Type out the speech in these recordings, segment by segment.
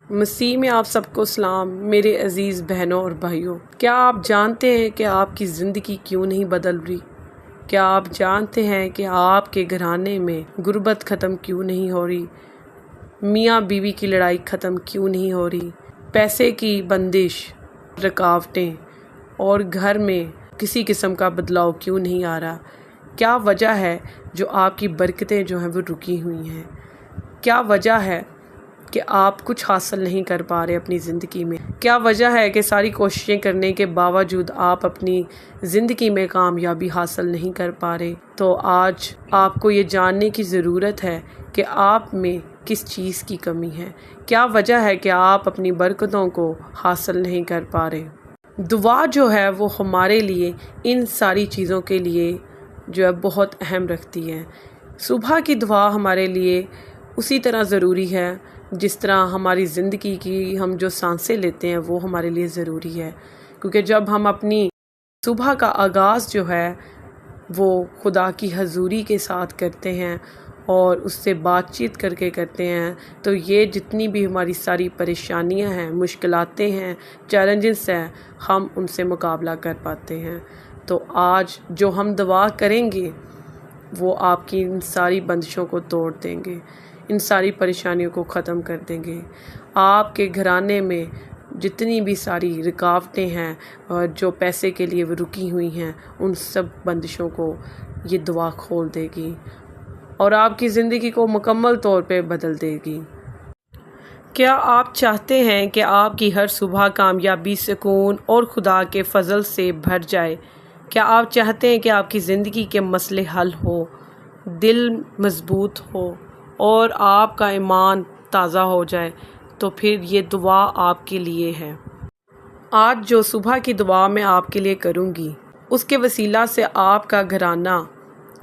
مسیح میں آپ سب کو سلام میرے عزیز بہنوں اور بھائیوں۔ کیا آپ جانتے ہیں کہ آپ کی زندگی کیوں نہیں بدل رہی؟ کیا آپ جانتے ہیں کہ آپ کے گھرانے میں غربت ختم کیوں نہیں ہو رہی؟ میاں بیوی کی لڑائی ختم کیوں نہیں ہو رہی؟ پیسے کی بندش، رکاوٹیں اور گھر میں کسی قسم کا بدلاؤ کیوں نہیں آ رہا؟ کیا وجہ ہے جو آپ کی برکتیں جو ہیں وہ رکی ہوئی ہیں؟ کیا وجہ ہے کہ آپ کچھ حاصل نہیں کر پا رہے اپنی زندگی میں؟ کیا وجہ ہے کہ ساری کوششیں کرنے کے باوجود آپ اپنی زندگی میں کامیابی حاصل نہیں کر پا رہے؟ تو آج آپ کو یہ جاننے کی ضرورت ہے کہ آپ میں کس چیز کی کمی ہے، کیا وجہ ہے کہ آپ اپنی برکتوں کو حاصل نہیں کر پا رہے۔ دعا جو ہے وہ ہمارے لیے ان ساری چیزوں کے لیے جو ہے بہت اہم رکھتی ہے۔ صبح کی دعا ہمارے لیے اسی طرح ضروری ہے جس طرح ہماری زندگی کی ہم جو سانسیں لیتے ہیں وہ ہمارے لیے ضروری ہے، کیونکہ جب ہم اپنی صبح کا آغاز جو ہے وہ خدا کی حضوری کے ساتھ کرتے ہیں اور اس سے بات چیت کر کے کرتے ہیں تو یہ جتنی بھی ہماری ساری پریشانیاں ہیں، مشکلاتیں ہیں، چیلنجز ہیں، ہم ان سے مقابلہ کر پاتے ہیں۔ تو آج جو ہم دعا کریں گے وہ آپ کی ان ساری بندشوں کو توڑ دیں گے، ان ساری پریشانیوں کو ختم کر دیں گے۔ آپ کے گھرانے میں جتنی بھی ساری رکاوٹیں ہیں اور جو پیسے کے لیے وہ رکی ہوئی ہیں ان سب بندشوں کو یہ دعا کھول دے گی اور آپ کی زندگی کو مکمل طور پہ بدل دے گی۔ کیا آپ چاہتے ہیں کہ آپ کی ہر صبح کامیابی، سکون اور خدا کے فضل سے بھر جائے؟ کیا آپ چاہتے ہیں کہ آپ کی زندگی کے مسئلے حل ہو، دل مضبوط ہو اور آپ کا ایمان تازہ ہو جائے؟ تو پھر یہ دعا آپ کے لیے ہے۔ آج جو صبح کی دعا میں آپ کے لیے کروں گی اس کے وسیلہ سے آپ کا گھرانہ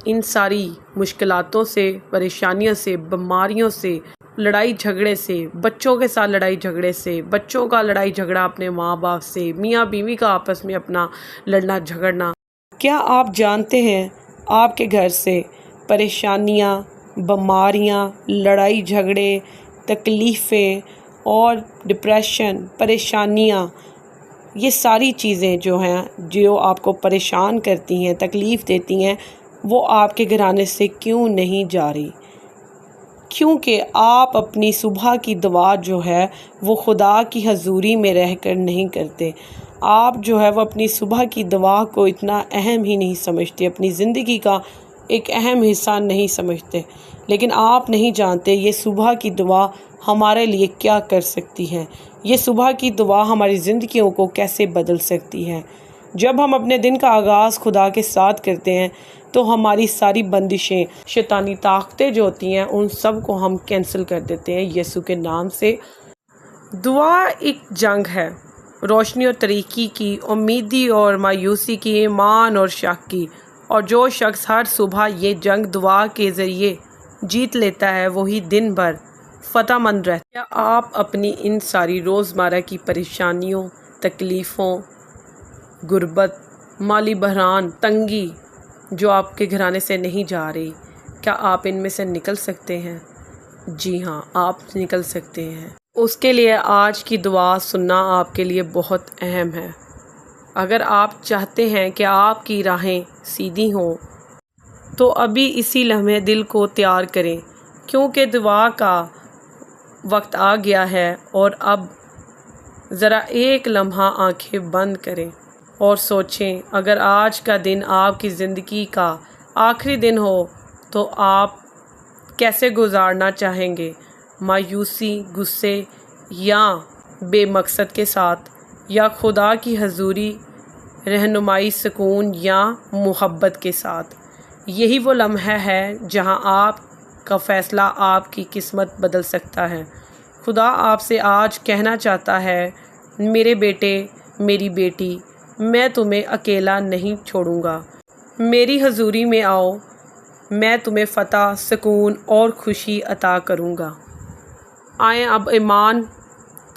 ان ساری مشکلاتوں سے، پریشانیوں سے، بیماریوں سے، لڑائی جھگڑے سے، بچوں کے ساتھ لڑائی جھگڑے سے، بچوں کا لڑائی جھگڑا اپنے ماں باپ سے، میاں بیوی کا آپس میں اپنا لڑنا جھگڑنا۔ کیا آپ جانتے ہیں آپ کے گھر سے پریشانیاں، بیماریاں، لڑائی جھگڑے، تکلیفیں اور ڈپریشن، پریشانیاں، یہ ساری چیزیں جو ہیں جو آپ کو پریشان کرتی ہیں، تکلیف دیتی ہیں، وہ آپ کے گھرانے سے کیوں نہیں جا رہی؟ کیونکہ آپ اپنی صبح کی دعا جو ہے وہ خدا کی حضوری میں رہ کر نہیں کرتے۔ آپ جو ہے وہ اپنی صبح کی دعا کو اتنا اہم ہی نہیں سمجھتے، اپنی زندگی کا ایک اہم حصہ نہیں سمجھتے، لیکن آپ نہیں جانتے یہ صبح کی دعا ہمارے لیے کیا کر سکتی ہے، یہ صبح کی دعا ہماری زندگیوں کو کیسے بدل سکتی ہے۔ جب ہم اپنے دن کا آغاز خدا کے ساتھ کرتے ہیں تو ہماری ساری بندشیں، شیطانی طاقتیں جو ہوتی ہیں ان سب کو ہم کینسل کر دیتے ہیں یسوع کے نام سے۔ دعا ایک جنگ ہے، روشنی اور تاریکی کی، امیدی اور مایوسی کی، ایمان اور شک کی، اور جو شخص ہر صبح یہ جنگ دعا کے ذریعے جیت لیتا ہے وہی دن بھر فتح مند رہتا ہے۔ کیا آپ اپنی ان ساری روزمرہ کی پریشانیوں، تکلیفوں، غربت، مالی بحران، تنگی جو آپ کے گھرانے سے نہیں جا رہی، کیا آپ ان میں سے نکل سکتے ہیں؟ جی ہاں، آپ نکل سکتے ہیں۔ اس کے لیے آج کی دعا سننا آپ کے لیے بہت اہم ہے۔ اگر آپ چاہتے ہیں کہ آپ کی راہیں سیدھی ہوں تو ابھی اسی لمحے دل کو تیار کریں، کیونکہ دعا کا وقت آ گیا ہے۔ اور اب ذرا ایک لمحہ آنکھیں بند کریں اور سوچیں، اگر آج کا دن آپ کی زندگی کا آخری دن ہو تو آپ کیسے گزارنا چاہیں گے؟ مایوسی، غصے یا بے مقصد کے ساتھ، یا خدا کی حضوری، رہنمائی، سکون یا محبت کے ساتھ؟ یہی وہ لمحہ ہے جہاں آپ کا فیصلہ آپ کی قسمت بدل سکتا ہے۔ خدا آپ سے آج کہنا چاہتا ہے، میرے بیٹے، میری بیٹی، میں تمہیں اکیلا نہیں چھوڑوں گا، میری حضوری میں آؤ، میں تمہیں فتح، سکون اور خوشی عطا کروں گا۔ آئیں اب ایمان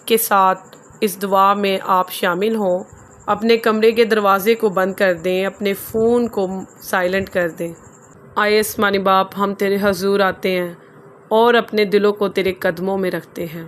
کے ساتھ اس دعا میں آپ شامل ہوں۔ اپنے کمرے کے دروازے کو بند کر دیں، اپنے فون کو سائلنٹ کر دیں۔ آئے آسمانی باپ، ہم تیرے حضور آتے ہیں اور اپنے دلوں کو تیرے قدموں میں رکھتے ہیں۔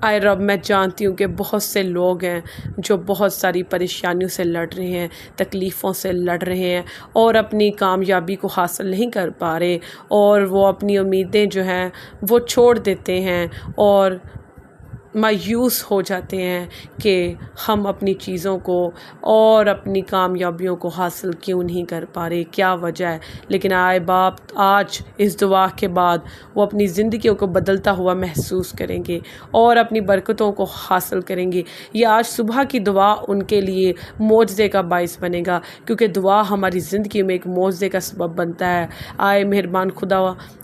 آئے رب، میں جانتی ہوں کہ بہت سے لوگ ہیں جو بہت ساری پریشانیوں سے لڑ رہے ہیں، تکلیفوں سے لڑ رہے ہیں اور اپنی کامیابی کو حاصل نہیں کر پا رہے، اور وہ اپنی امیدیں جو ہیں وہ چھوڑ دیتے ہیں اور مایوس ہو جاتے ہیں کہ ہم اپنی چیزوں کو اور اپنی کامیابیوں کو حاصل کیوں نہیں کر پا رہے، کیا وجہ ہے۔ لیکن آئے باپ، آج اس دعا کے بعد وہ اپنی زندگیوں کو بدلتا ہوا محسوس کریں گے اور اپنی برکتوں کو حاصل کریں گے۔ یہ آج صبح کی دعا ان کے لیے معجزے کا باعث بنے گا، کیونکہ دعا ہماری زندگی میں ایک معجزے کا سبب بنتا ہے۔ آئے مہربان خدا،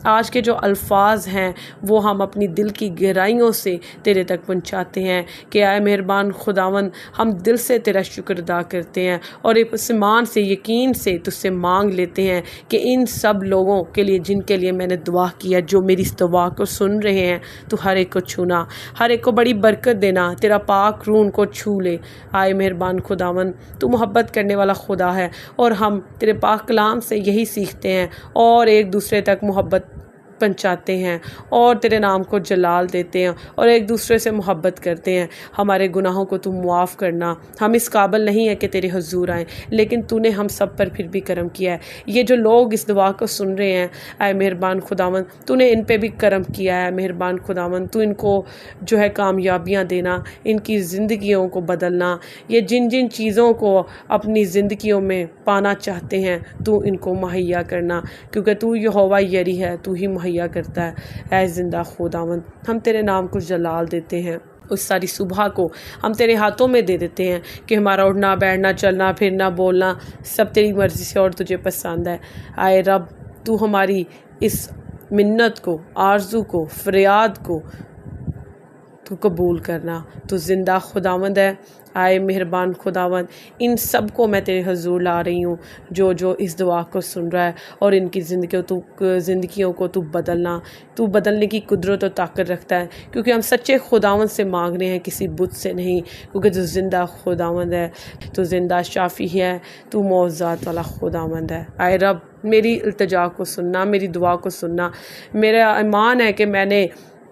آج کے جو الفاظ ہیں وہ ہم اپنی دل کی گہرائیوں سے تیرے تک پہنچاتے ہیں کہ آئے مہربان خداوند، ہم دل سے تیرا شکر ادا کرتے ہیں اور اس ایمان سے، یقین سے تجھ سے مانگ لیتے ہیں کہ ان سب لوگوں کے لیے جن کے لیے میں نے دعا کیا، جو میری اس دعا کو سن رہے ہیں، تو ہر ایک کو چھونا، ہر ایک کو بڑی برکت دینا، تیرا پاک روح ان کو چھو لے۔ آئے مہربان خداوند، تو محبت کرنے والا خدا ہے اور ہم تیرے پاک کلام سے یہی سیکھتے ہیں اور ایک دوسرے تک محبت پہنچاتے ہیں اور تیرے نام کو جلال دیتے ہیں اور ایک دوسرے سے محبت کرتے ہیں۔ ہمارے گناہوں کو تو معاف کرنا، ہم اس قابل نہیں ہے کہ تیرے حضور آئیں، لیکن تو نے ہم سب پر پھر بھی کرم کیا ہے۔ یہ جو لوگ اس دعا کو سن رہے ہیں، اے مہربان خداوند، تو نے ان پہ بھی کرم کیا ہے۔ مہربان خداوند، تو ان کو جو ہے کامیابیاں دینا، ان کی زندگیوں کو بدلنا، یہ جن جن چیزوں کو اپنی زندگیوں میں پانا چاہتے ہیں تو ان کو مہیا کرنا، کیونکہ تو یہوہ یری ہے، تو ہی مہیا کرتا ہے۔ اے زندہ خداوند، ہم تیرے نام کو جلال دیتے ہیں۔ اس ساری صبح کو ہم تیرے ہاتھوں میں دے دیتے ہیں کہ ہمارا اٹھنا، بیٹھنا، چلنا، پھرنا، بولنا سب تیری مرضی سے اور تجھے پسند ہے۔ آئے رب، تو ہماری اس منت کو، آرزو کو، فریاد کو تو قبول کرنا۔ تو زندہ خداوند ہے۔ آئے مہربان خداوند، ان سب کو میں تیرے حضور لا رہی ہوں جو اس دعا کو سن رہا ہے، اور ان کی زندگیوں کو تو بدلنا، تو بدلنے کی قدرت و طاقت رکھتا ہے، کیونکہ ہم سچے خداوند سے مانگ رہے ہیں، کسی بت سے نہیں، کیونکہ تو زندہ خداوند ہے، تو زندہ شافی ہے، تو معجزات والا خداوند ہے۔ آئے رب، میری التجا کو سننا، میری دعا کو سننا۔ میرا ایمان ہے کہ میں نے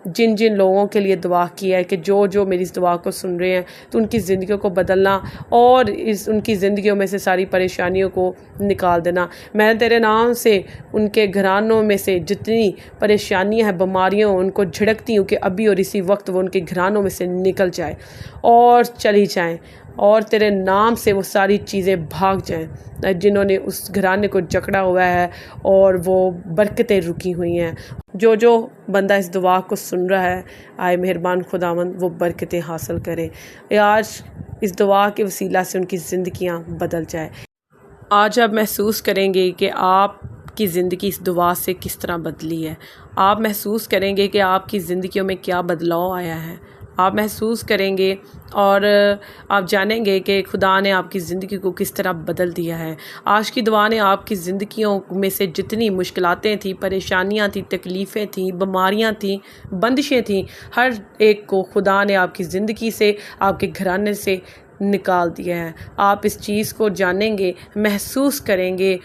جن جن لوگوں کے لیے دعا کی ہے، کہ جو میری اس دعا کو سن رہے ہیں، تو ان کی زندگیوں کو بدلنا اور ان کی زندگیوں میں سے ساری پریشانیوں کو نکال دینا۔ میں تیرے نام سے ان کے گھرانوں میں سے جتنی پریشانیاں ہیں، بیماریاں، ان کو جھڑکتی ہوں کہ ابھی اور اسی وقت وہ ان کے گھرانوں میں سے نکل جائے اور چلی جائیں، اور تیرے نام سے وہ ساری چیزیں بھاگ جائیں جنہوں نے اس گھرانے کو جکڑا ہوا ہے، اور وہ برکتیں رکی ہوئی ہیں۔ جو بندہ اس دعا کو سن رہا ہے، آئے مہربان خداوند، وہ برکتیں حاصل کرے۔ آج اس دعا کے وسیلہ سے ان کی زندگیاں بدل جائے۔ آج آپ محسوس کریں گے کہ آپ کی زندگی اس دعا سے کس طرح بدلی ہے۔ آپ محسوس کریں گے کہ آپ کی زندگیوں میں کیا بدلاؤ آیا ہے۔ آپ محسوس کریں گے اور آپ جانیں گے کہ خدا نے آپ کی زندگی کو کس طرح بدل دیا ہے۔ آج کی دعا نے آپ کی زندگیوں میں سے جتنی مشکلاتیں تھیں، پریشانیاں تھیں، تکلیفیں تھیں، بیماریاں تھیں، بندشیں تھیں، ہر ایک کو خدا نے آپ کی زندگی سے، آپ کے گھرانے سے نکال دیا ہے۔ آپ اس چیز کو جانیں گے، محسوس کریں گے۔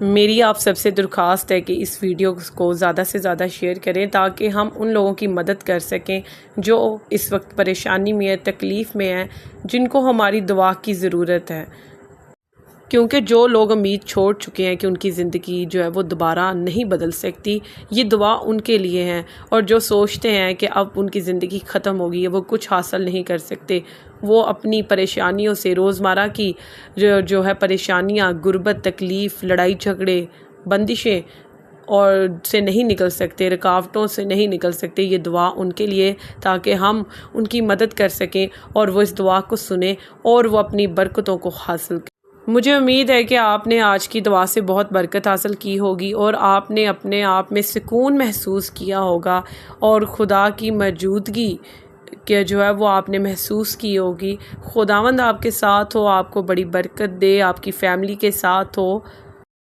میری آپ سب سے درخواست ہے کہ اس ویڈیو کو زیادہ سے زیادہ شیئر کریں، تاکہ ہم ان لوگوں کی مدد کر سکیں جو اس وقت پریشانی میں ہے، تکلیف میں ہیں، جن کو ہماری دعا کی ضرورت ہے، کیونکہ جو لوگ امید چھوڑ چکے ہیں کہ ان کی زندگی جو ہے وہ دوبارہ نہیں بدل سکتی، یہ دعا ان کے لیے ہے۔ اور جو سوچتے ہیں کہ اب ان کی زندگی ختم ہوگی، وہ کچھ حاصل نہیں کر سکتے، وہ اپنی پریشانیوں سے، روزمرہ کی جو ہے پریشانیاں، غربت، تکلیف، لڑائی جھگڑے، بندشیں اور سے نہیں نکل سکتے، رکاوٹوں سے نہیں نکل سکتے، یہ دعا ان کے لیے، تاکہ ہم ان کی مدد کر سکیں اور وہ اس دعا کو سنیں اور وہ اپنی برکتوں کو حاصل کریں۔ مجھے امید ہے کہ آپ نے آج کی دعا سے بہت برکت حاصل کی ہوگی اور آپ نے اپنے آپ میں سکون محسوس کیا ہوگا، اور خدا کی موجودگی کہ جو ہے وہ آپ نے محسوس کی ہوگی۔ خداوند آپ کے ساتھ ہو، آپ کو بڑی برکت دے، آپ کی فیملی کے ساتھ ہو۔